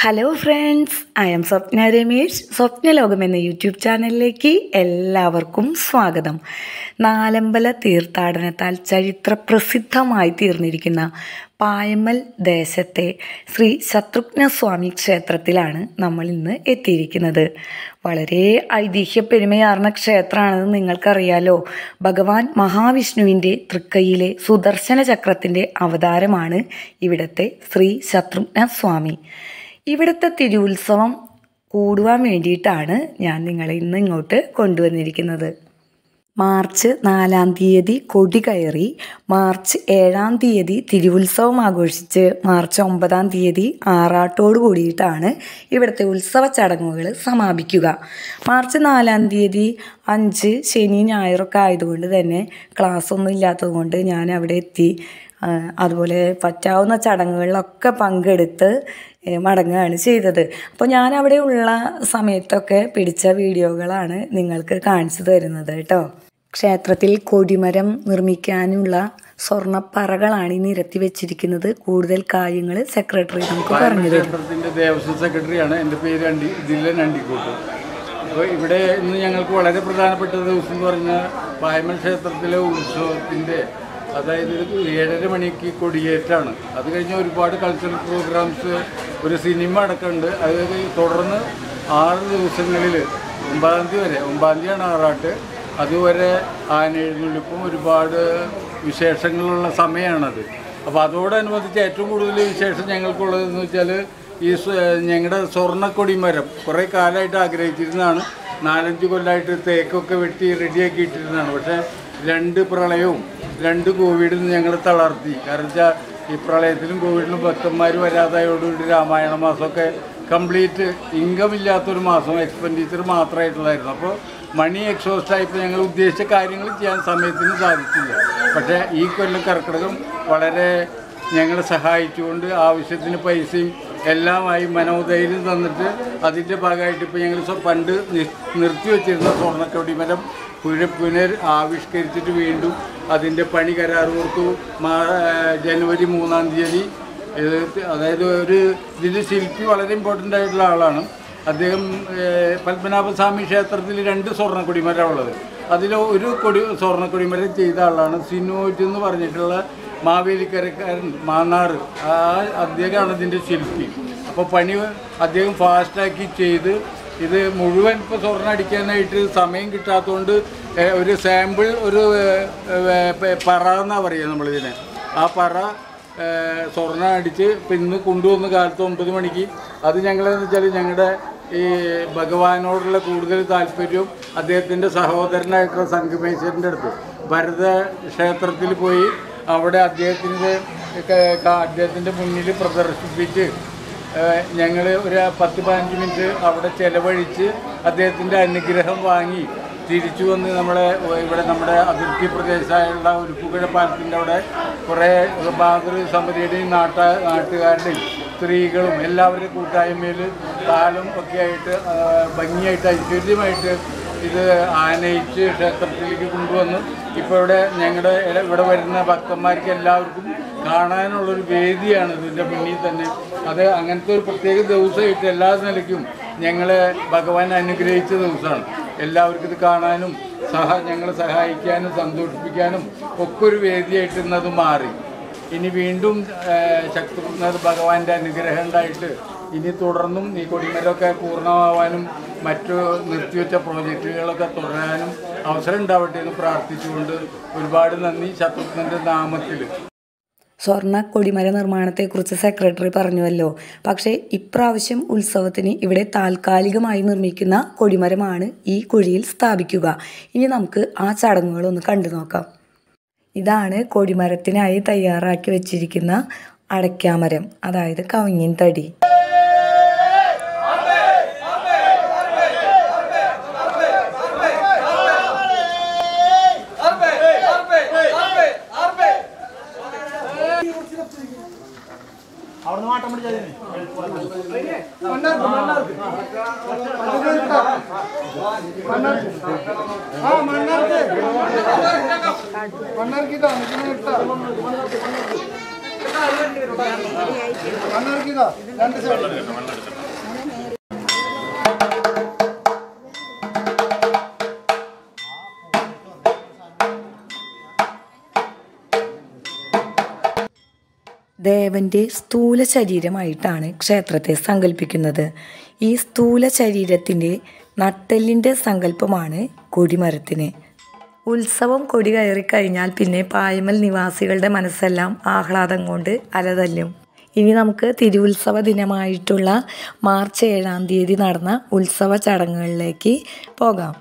Hello friends, I M സ്വപ്ന രമേശ്. സ്വപ്നലോകം എന്ന YouTube ചാനലിലേക്ക് എല്ലാവർക്കും സ്വാഗതം. നാലമ്പല തീർത്ഥാടനത്താൽ ചരിത്രപ്രസിദ്ധമായി തീർന്നിരിക്കുന്ന പായമ്മൽ ദേശത്തെ ശ്രീ ശത്രുഘ്ന സ്വാമി ക്ഷേത്രത്തിലാണ് നമ്മൾ ഇന്ന് എത്തിയിരിക്കുന്നത്. വളരെ ഐതിഹ്യപ്പെരുമയാർന്ന ക്ഷേത്രമാണെന്ന് നിങ്ങൾക്കറിയാലോ. ഭഗവാൻ മഹാവിഷ്ണുവിൻ്റെ തൃക്കൈയിലെ സുദർശന ചക്രത്തിൻ്റെ അവതാരമാണ് ഇവിടുത്തെ ശ്രീ ശത്രുഘ്ന സ്വാമി. ഇവിടുത്തെ തിരുവുത്സവം കൂടുവാൻ വേണ്ടിയിട്ടാണ് ഞാൻ നിങ്ങളെ ഇന്ന് ഇങ്ങോട്ട് കൊണ്ടുവന്നിരിക്കുന്നത്. മാർച്ച് 4-ാം തീയതി കൊടി കയറി മാർച്ച് 7-ാം തീയതി തിരുവുത്സവം ആഘോഷിച്ച് മാർച്ച് 9-ാം തീയതി ആറാട്ടോട് കൂടിയിട്ടാണ് ഇവിടുത്തെ ഉത്സവ ചടങ്ങുകൾ സമാപിക്കുക. മാർച്ച് 4-ാം തീയതി 5 ശനി ഞായറൊക്കെ ആയതുകൊണ്ട് തന്നെ ക്ലാസ്സൊന്നും ഇല്ലാത്തത് കൊണ്ട് ഞാൻ അവിടെ എത്തി. അതുപോലെ പറ്റാവുന്ന ചടങ്ങുകളിലൊക്കെ പങ്കെടുത്ത് മടങ്ങുകയാണ് ചെയ്തത്. അപ്പോൾ ഞാൻ അവിടെ ഉള്ള സമയത്തൊക്കെ പിടിച്ച വീഡിയോകളാണ് നിങ്ങൾക്ക് കാണിച്ചു തരുന്നത് കേട്ടോ. ക്ഷേത്രത്തിൽ കൊടിമരം നിർമ്മിക്കാനുള്ള സ്വർണ്ണപ്പറകളാണ് ഈ നിരത്തി വെച്ചിരിക്കുന്നത്. കൂടുതൽ കാര്യങ്ങൾ സെക്രട്ടറി നമുക്ക് പറഞ്ഞു തരും. ക്ഷേത്രത്തിൻ്റെ ദേവസ്വം സെക്രട്ടറിയാണ്. എൻ്റെ പേര് ജില്ല നണ്ടിക്കോട്ട്. അപ്പോൾ ഇവിടെ ഇന്ന് ഞങ്ങൾക്ക് വളരെ പ്രധാനപ്പെട്ട ദിവസം എന്ന് പറഞ്ഞാൽ പായമ്മൽ ക്ഷേത്രത്തിലെ ഉത്സവത്തിൻ്റെ, അതായത് 7:30 മണിക്ക് കൊടിയേറ്റാണ്. അത് കഴിഞ്ഞ് ഒരുപാട് കൾച്ചറൽ പ്രോഗ്രാംസ്, ഒരു സിനിമ അടക്കമുണ്ട്. അതായത് തുടർന്ന് 6 ദിവസങ്ങളിൽ 9-ാം തീയതി വരെ, 9-ാം തീയതിയാണ് ആറാട്ട്, അതുവരെ ആനയെഴുന്നള്ളിപ്പും ഒരുപാട് വിശേഷങ്ങളുള്ള സമയമാണത്. അപ്പോൾ അതോടനുബന്ധിച്ച് ഏറ്റവും കൂടുതൽ വിശേഷം ഞങ്ങൾക്കുള്ളതെന്ന് വെച്ചാൽ ഈ ഞങ്ങളുടെ സ്വർണ്ണക്കൊടിമരം കുറേ കാലമായിട്ട് ആഗ്രഹിച്ചിരുന്നതാണ്. 4-5 കൊല്ലമായിട്ട് തേക്കൊക്കെ വെട്ടി റെഡിയാക്കി ഇട്ടിരുന്നതാണ്. പക്ഷേ 2 പ്രളയവും 2 കോവിഡിൽ നിന്ന് ഞങ്ങൾ തളർത്തി. കാരണം വെച്ചാൽ ഈ പ്രളയത്തിലും കോവിഡിലും ഭക്തന്മാർ വരാതായോടുകൂടി രാമായണ മാസമൊക്കെ കംപ്ലീറ്റ് ഇൻകം ഇല്ലാത്തൊരു മാസം, എക്സ്പെൻഡിച്ചർ മാത്രമായിട്ടുള്ളതായിരുന്നു. അപ്പോൾ മണി എക്സോസ്റ്റായപ്പോൾ ഞങ്ങൾ ഉദ്ദേശിച്ച കാര്യങ്ങൾ ചെയ്യാൻ സമയത്തിന് സാധിച്ചില്ല. പക്ഷേ ഈ കൊല്ലം കർക്കിടകം വളരെ ഞങ്ങളെ സഹായിച്ചുകൊണ്ട് ആവശ്യത്തിന് പൈസയും എല്ലാമായി മനോധൈര്യം തന്നിട്ട് അതിൻ്റെ ഭാഗമായിട്ട് ഇപ്പോൾ ഞങ്ങൾ പണ്ട് നിർത്തിവെച്ചിരുന്ന സ്വർണ്ണക്കൊടിമരം പുനർ ആവിഷ്കരിച്ചിട്ട് വീണ്ടും അതിൻ്റെ പണി കരാർ കൊടുത്തു. ജനുവരി 3-ാം തീയതി. അതായത് ഇതിൽ ശില്പി വളരെ ഇമ്പോർട്ടൻ്റ് ആയിട്ടുള്ള ആളാണ് അദ്ദേഹം. പത്മനാഭസ്വാമി ക്ഷേത്രത്തിൽ 2 സ്വർണ്ണക്കൊടിമരം ഉള്ളത്. അതിൽ ഒരു സ്വർണ്ണക്കൊടിമരം ചെയ്ത ആളാണ് സിനോജ് എന്ന് പറഞ്ഞിട്ടുള്ള മാവേലിക്കരക്കാരൻ മാന്നാറ്. അദ്ദേഹമാണ് ഇതിൻ്റെ ശില്പി. അപ്പോൾ പണി അദ്ദേഹം ഫാസ്റ്റാക്കി ചെയ്ത് ഇത് മുഴുവൻ ഇപ്പോൾ സ്വർണ്ണം അടിക്കാനായിട്ട് സമയം കിട്ടാത്തതുകൊണ്ട് ഒരു സാമ്പിൾ, ഒരു പറ എന്നാണ് പറയുക നമ്മളിതിനെ. ആ പറ സ്വർണ്ണം അടിച്ച് ഇപ്പം ഇന്ന് കൊണ്ടുവന്ന കാലത്ത് 9 മണിക്ക്. അത് ഞങ്ങളെന്ന് വെച്ചാൽ ഞങ്ങളുടെ ഈ ഭഗവാനോടുള്ള കൂടുതൽ താല്പര്യവും അദ്ദേഹത്തിൻ്റെ സഹോദരനായിട്ടുള്ള സംഗമേശ്വരൻ്റെ അടുത്ത് ഭരത ക്ഷേത്രത്തിൽ പോയി അവിടെ അദ്ദേഹത്തിൻ്റെ മുന്നിൽ പ്രദർശിപ്പിച്ച് ഞങ്ങൾ ഒരു 10-15 മിനിറ്റ് അവിടെ ചെലവഴിച്ച് അദ്ദേഹത്തിൻ്റെ അനുഗ്രഹം വാങ്ങി തിരിച്ചു വന്ന് നമ്മുടെ അതിർത്തി പ്രദേശമായുള്ള ഉരുപ്പുകഴ പാലത്തിൻ്റെ അവിടെ കുറേ മാതൃസമിതിയുടെയും നാട്ടുകാരുടെയും സ്ത്രീകളും എല്ലാവരുടെയും കൂട്ടായ്മയിൽ താലം ഒക്കെ ആയിട്ട് ഭംഗിയായിട്ട് ഐശ്വര്യമായിട്ട് ഇത് ആനയിച്ച് ക്ഷേത്രത്തിലേക്ക് കൊണ്ടുവന്ന് ഇപ്പോൾ ഇവിടെ വരുന്ന ഭക്തന്മാർക്ക് എല്ലാവർക്കും കാണാനുള്ളൊരു വേദിയാണ് ഇതിൻ്റെ മുന്നിൽ തന്നെ. അത് അങ്ങനത്തെ ഒരു പ്രത്യേക ദിവസമായിട്ട് എല്ലാ നിലയ്ക്കും ഞങ്ങളെ ഭഗവാൻ അനുഗ്രഹിച്ച ദിവസമാണ്. എല്ലാവർക്കും ഇത് കാണാനും ഞങ്ങളെ സഹായിക്കാനും സന്തോഷിപ്പിക്കാനും ഒക്കെ ഒരു വേദിയായിട്ട് ഇന്നത് മാറി. ഇനി വീണ്ടും ശക്തിപ്പെടുന്ന ഭഗവാന്റെ അനുഗ്രഹം ഉണ്ടായിട്ട് ഇനി തുടർന്നും ഈ കൊടിമരമൊക്കെ പൂർണ്ണമാവാനും മറ്റു നിർത്തിവെച്ച പ്രോജക്റ്റുകളൊക്കെ തുടരാനും അവസരം ഉണ്ടാവട്ടെ എന്ന് പ്രാർത്ഥിച്ചുകൊണ്ട് ഒരുപാട് നന്ദി. ശത്രുഘ്നൻ്റെ നാമത്തിൽ. സ്വർണ്ണ കൊടിമര നിർമ്മാണത്തെക്കുറിച്ച് സെക്രട്ടറി പറഞ്ഞുവല്ലോ. പക്ഷേ ഇപ്രാവശ്യം ഉത്സവത്തിന് ഇവിടെ താൽക്കാലികമായി നിർമ്മിക്കുന്ന കൊടിമരമാണ് ഈ കുഴിയിൽ സ്ഥാപിക്കുക. ഇനി നമുക്ക് ആ ചടങ്ങുകളൊന്ന് കണ്ടു നോക്കാം. ഇതാണ് കൊടിമരത്തിനായി തയ്യാറാക്കി വെച്ചിരിക്കുന്ന അടയ്ക്കാമരം, അതായത് കവുങ്ങിൻ തടി. ദേവൻ്റെ സ്ഥൂല ശരീരമായിട്ടാണ് ക്ഷേത്രത്തെ സങ്കല്പിക്കുന്നത്. ഈ സ്ഥൂല ശരീരത്തിൻ്റെ നട്ടെല്ലിൻ്റെ സങ്കല്പമാണ് കൊടിമരത്തിന്. ഉത്സവം കൊടി കയറിക്കഴിഞ്ഞാൽ പിന്നെ പായമൽ നിവാസികളുടെ മനസ്സെല്ലാം ആഹ്ലാദം കൊണ്ട് അലതല്ലും. ഇനി നമുക്ക് തിരുവുത്സവ ദിനമായിട്ടുള്ള മാർച്ച് 7-ാം തീയതി നടന്ന ഉത്സവ ചടങ്ങുകളിലേക്ക് പോകാം.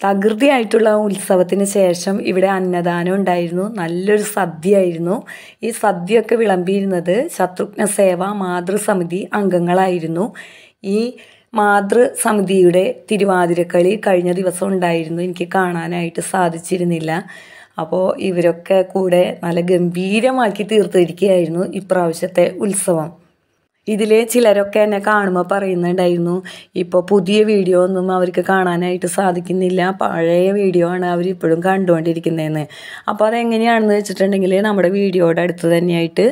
തകൃതിയായിട്ടുള്ള ഉത്സവത്തിന് ശേഷം ഇവിടെ അന്നദാനം ഉണ്ടായിരുന്നു. നല്ലൊരു സദ്യയായിരുന്നു. ഈ സദ്യയൊക്കെ വിളമ്പിയിരുന്നത് ശത്രുഘ്ന സേവാ മാതൃസമിതി അംഗങ്ങളായിരുന്നു. ഈ മാതൃസമിതിയുടെ തിരുവാതിരക്കളി കഴിഞ്ഞ ദിവസം ഉണ്ടായിരുന്നു. എനിക്ക് കാണാനായിട്ട് സാധിച്ചിരുന്നില്ല. അപ്പോൾ ഇവരൊക്കെ കൂടെ നല്ല ഗംഭീരമാക്കി തീർത്തിരിക്കുകയായിരുന്നു ഇപ്രാവശ്യത്തെ ഉത്സവം. ഇതിൽ ചിലരൊക്കെ എന്നെ കാണുമ്പോൾ പറയുന്നുണ്ടായിരുന്നു, ഇപ്പോൾ പുതിയ വീഡിയോ ഒന്നും അവർക്ക് കാണാനായിട്ട് സാധിക്കുന്നില്ല, പഴയ വീഡിയോ ആണ് അവരിപ്പോഴും കണ്ടുകൊണ്ടിരിക്കുന്നതെന്ന്. അപ്പോൾ അതെങ്ങനെയാണെന്ന് വെച്ചിട്ടുണ്ടെങ്കിൽ നമ്മുടെ വീഡിയോയുടെ അടുത്ത് തന്നെയായിട്ട്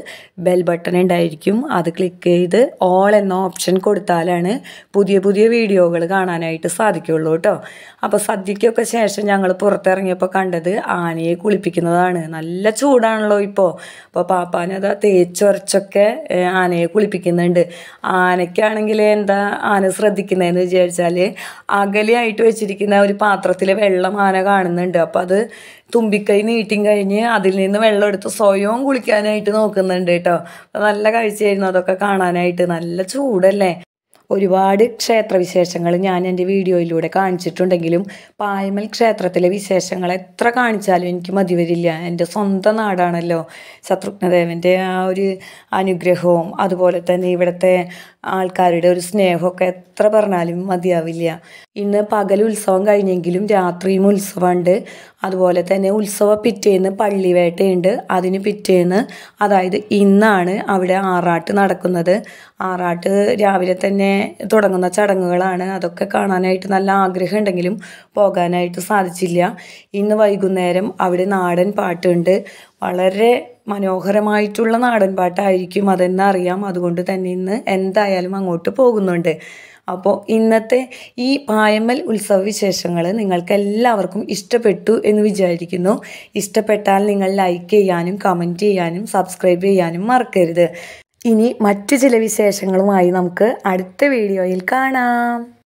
ബെൽ ബട്ടൺ ഉണ്ടായിരിക്കും. അത് ക്ലിക്ക് ചെയ്ത് ഓൾ എന്ന ഓപ്ഷൻ കൊടുത്താലാണ് പുതിയ പുതിയ വീഡിയോകൾ കാണാനായിട്ട് സാധിക്കുള്ളൂ കേട്ടോ. അപ്പോൾ സദ്യയ്ക്കൊക്കെ ശേഷം ഞങ്ങൾ പുറത്തിറങ്ങിയപ്പോൾ കണ്ടത് ആനയെ കുളിപ്പിക്കുന്നതാണ്. നല്ല ചൂടാണല്ലോ ഇപ്പോൾ. അപ്പോൾ പാപ്പാനത് തേച്ചൊരച്ചൊക്കെ ആനയെ കുളിപ്പിക്കുന്നത്. ആനയ്ക്കാണെങ്കിൽ എന്താ ആന ശ്രദ്ധിക്കുന്നതെന്ന് വിചാരിച്ചാൽ അകലെയായിട്ട് വെച്ചിരിക്കുന്ന ഒരു പാത്രത്തിൽ വെള്ളം ആന കാണുന്നുണ്ട്. അപ്പം അത് തുമ്പിക്കൈ നീട്ടിയും കഴിഞ്ഞ് അതിൽ നിന്ന് വെള്ളം എടുത്ത് സ്വയവും കുളിക്കാനായിട്ട് നോക്കുന്നുണ്ട് കേട്ടോ. നല്ല കാഴ്ചയായിരുന്നു അതൊക്കെ കാണാനായിട്ട്. നല്ല ചൂടല്ലേ. ഒരുപാട് ക്ഷേത്രവിശേഷങ്ങൾ ഞാൻ എൻ്റെ വീഡിയോയിലൂടെ കാണിച്ചിട്ടുണ്ടെങ്കിലും പായമൽ ക്ഷേത്രത്തിലെ വിശേഷങ്ങൾ എത്ര കാണിച്ചാലും എനിക്ക് മതി വരില്ല. എൻ്റെ സ്വന്തം നാടാണല്ലോ. ശത്രുഘ്നദേവൻ്റെ ആ ഒരു അനുഗ്രഹവും അതുപോലെ തന്നെ ഇവിടുത്തെ ആൾക്കാരുടെ ഒരു സ്നേഹമൊക്കെ എത്ര പറഞ്ഞാലും മതിയാവില്ല. ഇന്ന് പകൽ ഉത്സവം കഴിഞ്ഞെങ്കിലും രാത്രിയും ഉത്സവമുണ്ട്. അതുപോലെ തന്നെ ഉത്സവ പിറ്റേന്ന് പള്ളിവേട്ടയുണ്ട്. അതിന് പിറ്റേന്ന്, അതായത് ഇന്നാണ് അവിടെ ആറാട്ട് നടക്കുന്നത്. ആറാട്ട് രാവിലെ തന്നെ തുടങ്ങുന്ന ചടങ്ങുകളാണ്. അതൊക്കെ കാണാനായിട്ട് നല്ല ആഗ്രഹമുണ്ടെങ്കിലും പോകാനായിട്ട് സാധിച്ചില്ല. ഇന്ന് വൈകുന്നേരം അവിടെ നാടൻ പാട്ടുണ്ട്. വളരെ മനോഹരമായിട്ടുള്ള നാടൻ പാട്ടായിരിക്കും അതെന്നറിയാം. അതുകൊണ്ട് തന്നെ ഇന്ന് എന്തായാലും അങ്ങോട്ട് പോകുന്നുണ്ട്. അപ്പോൾ ഇന്നത്തെ ഈ പായമ്മൽ ഉത്സവ വിശേഷങ്ങൾ നിങ്ങൾക്ക് എല്ലാവർക്കും ഇഷ്ടപ്പെട്ടു എന്ന് വിചാരിക്കുന്നു. ഇഷ്ടപ്പെട്ടാൽ നിങ്ങൾ ലൈക്ക് ചെയ്യാനും കമൻറ്റ് ചെയ്യാനും സബ്സ്ക്രൈബ് ചെയ്യാനും മറക്കരുത്. ഇനി മറ്റു ചില വിശേഷങ്ങളുമായി നമുക്ക് അടുത്ത വീഡിയോയിൽ കാണാം.